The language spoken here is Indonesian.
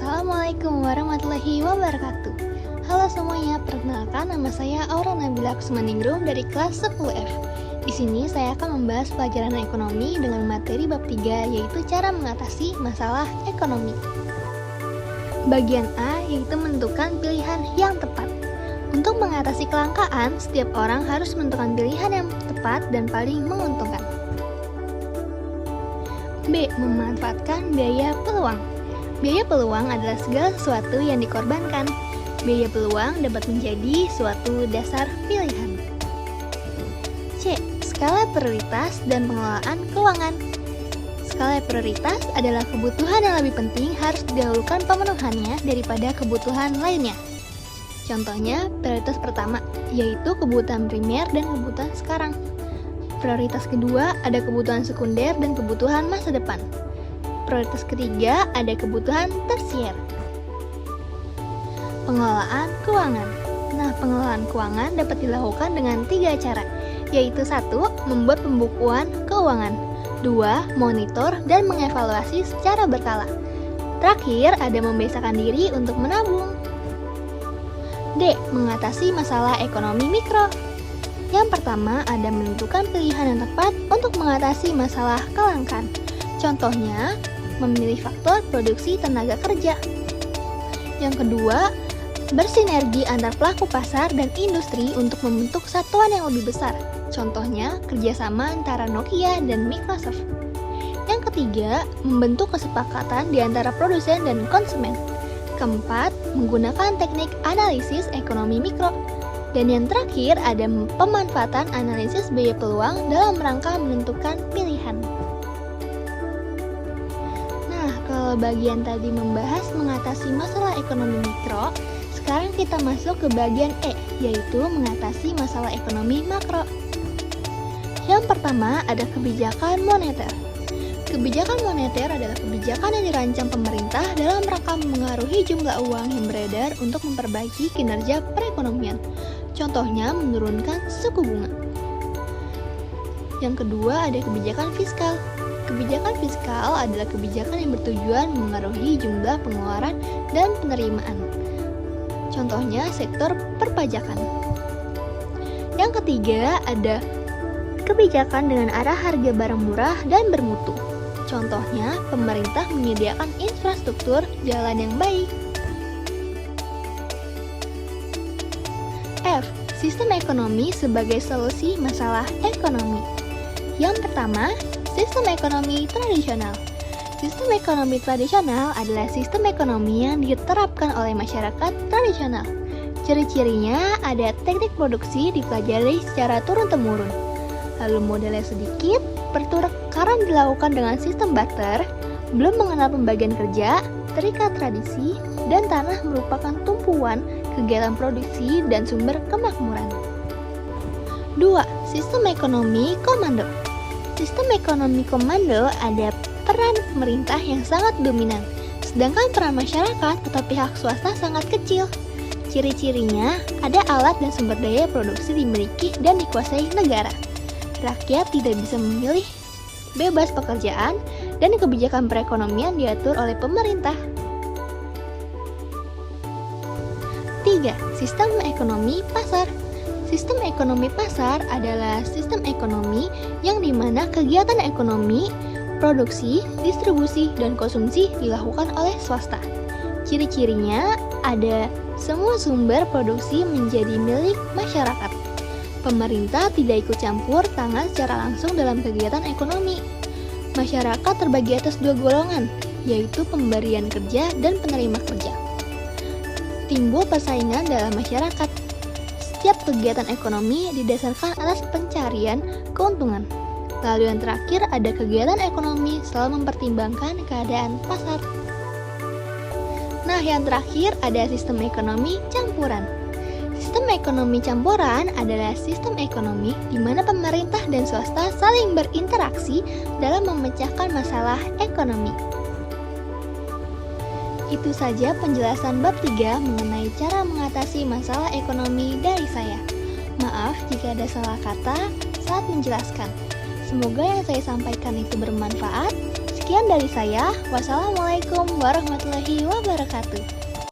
Assalamualaikum warahmatullahi wabarakatuh. Halo semuanya, perkenalkan nama saya Aura Nabila Kusmaningrum dari kelas 10F. Di sini saya akan membahas pelajaran ekonomi dengan materi bab 3, yaitu cara mengatasi masalah ekonomi. Bagian A yaitu menentukan pilihan yang tepat. Untuk mengatasi kelangkaan, setiap orang harus menentukan pilihan yang tepat dan paling menguntungkan. B. Memanfaatkan biaya peluang. Biaya peluang adalah segala sesuatu yang dikorbankan. Biaya peluang dapat menjadi suatu dasar pilihan. C. Skala prioritas dan pengelolaan keuangan. Skala prioritas adalah kebutuhan yang lebih penting harus didahulukan pemenuhannya daripada kebutuhan lainnya. Contohnya, prioritas pertama, yaitu kebutuhan primer dan kebutuhan sekarang. Prioritas kedua ada kebutuhan sekunder dan kebutuhan masa depan. Prioritas ketiga ada kebutuhan tersier. Pengelolaan keuangan. Nah, pengelolaan keuangan dapat dilakukan dengan 3 cara, yaitu 1. Membuat pembukuan keuangan, 2. Monitor dan mengevaluasi secara berkala. Terakhir, ada membiasakan diri untuk menabung. D. Mengatasi masalah ekonomi mikro. Yang pertama, ada menentukan pilihan yang tepat untuk mengatasi masalah kelangkaan. Contohnya, memilih faktor produksi tenaga kerja. Yang kedua, bersinergi antar pelaku pasar dan industri untuk membentuk satuan yang lebih besar. Contohnya, kerjasama antara Nokia dan Microsoft. Yang ketiga, membentuk kesepakatan di antara produsen dan konsumen. Keempat, menggunakan teknik analisis ekonomi mikro. Dan yang terakhir, ada pemanfaatan analisis biaya peluang dalam rangka menentukan pilihan. Nah, kalau bagian tadi membahas mengatasi masalah ekonomi mikro, sekarang kita masuk ke bagian E, yaitu mengatasi masalah ekonomi makro. Yang pertama, ada kebijakan moneter. Kebijakan moneter adalah kebijakan yang dirancang pemerintah dalam rangka mengaruhi jumlah uang yang beredar untuk memperbaiki kinerja perekonomian. Contohnya, menurunkan suku bunga. Yang kedua, ada kebijakan fiskal. Kebijakan fiskal adalah kebijakan yang bertujuan mengaruhi jumlah pengeluaran dan penerimaan. Contohnya, sektor perpajakan. Yang ketiga, ada kebijakan dengan arah harga barang murah dan bermutu. Contohnya, pemerintah menyediakan infrastruktur jalan yang baik. F. Sistem ekonomi sebagai solusi masalah ekonomi. Yang pertama, sistem ekonomi tradisional. Sistem ekonomi tradisional adalah sistem ekonomi yang diterapkan oleh masyarakat tradisional. Ciri-cirinya ada teknik produksi dipelajari secara turun-temurun. Lalu modalnya sedikit, pertukaran dilakukan dengan sistem barter, belum mengenal pembagian kerja, terikat tradisi, dan tanah merupakan tumpuan kegiatan produksi dan sumber kemakmuran. 2. Sistem ekonomi komando. Sistem ekonomi komando ada peran pemerintah yang sangat dominan, sedangkan peran masyarakat atau pihak swasta sangat kecil. Ciri-cirinya ada alat dan sumber daya produksi dimiliki dan dikuasai negara. Rakyat tidak bisa memilih, bebas pekerjaan, dan kebijakan perekonomian diatur oleh pemerintah. 3. Sistem ekonomi pasar. Sistem ekonomi pasar adalah sistem ekonomi yang dimana kegiatan ekonomi, produksi, distribusi, dan konsumsi dilakukan oleh swasta. Ciri-cirinya ada semua sumber produksi menjadi milik masyarakat. Pemerintah tidak ikut campur tangan secara langsung dalam kegiatan ekonomi. Masyarakat terbagi atas 2 golongan, yaitu pemberian kerja dan penerima kerja. Timbul persaingan dalam masyarakat. Setiap kegiatan ekonomi didasarkan atas pencarian keuntungan. Lalu yang terakhir ada kegiatan ekonomi selalu mempertimbangkan keadaan pasar. Nah, yang terakhir ada sistem ekonomi campuran. Sistem ekonomi campuran adalah sistem ekonomi di mana pemerintah dan swasta saling berinteraksi dalam memecahkan masalah ekonomi. Itu saja penjelasan bab 3 mengenai cara mengatasi masalah ekonomi dari saya. Maaf jika ada salah kata saat menjelaskan. Semoga yang saya sampaikan itu bermanfaat. Sekian dari saya. Wassalamualaikum warahmatullahi wabarakatuh.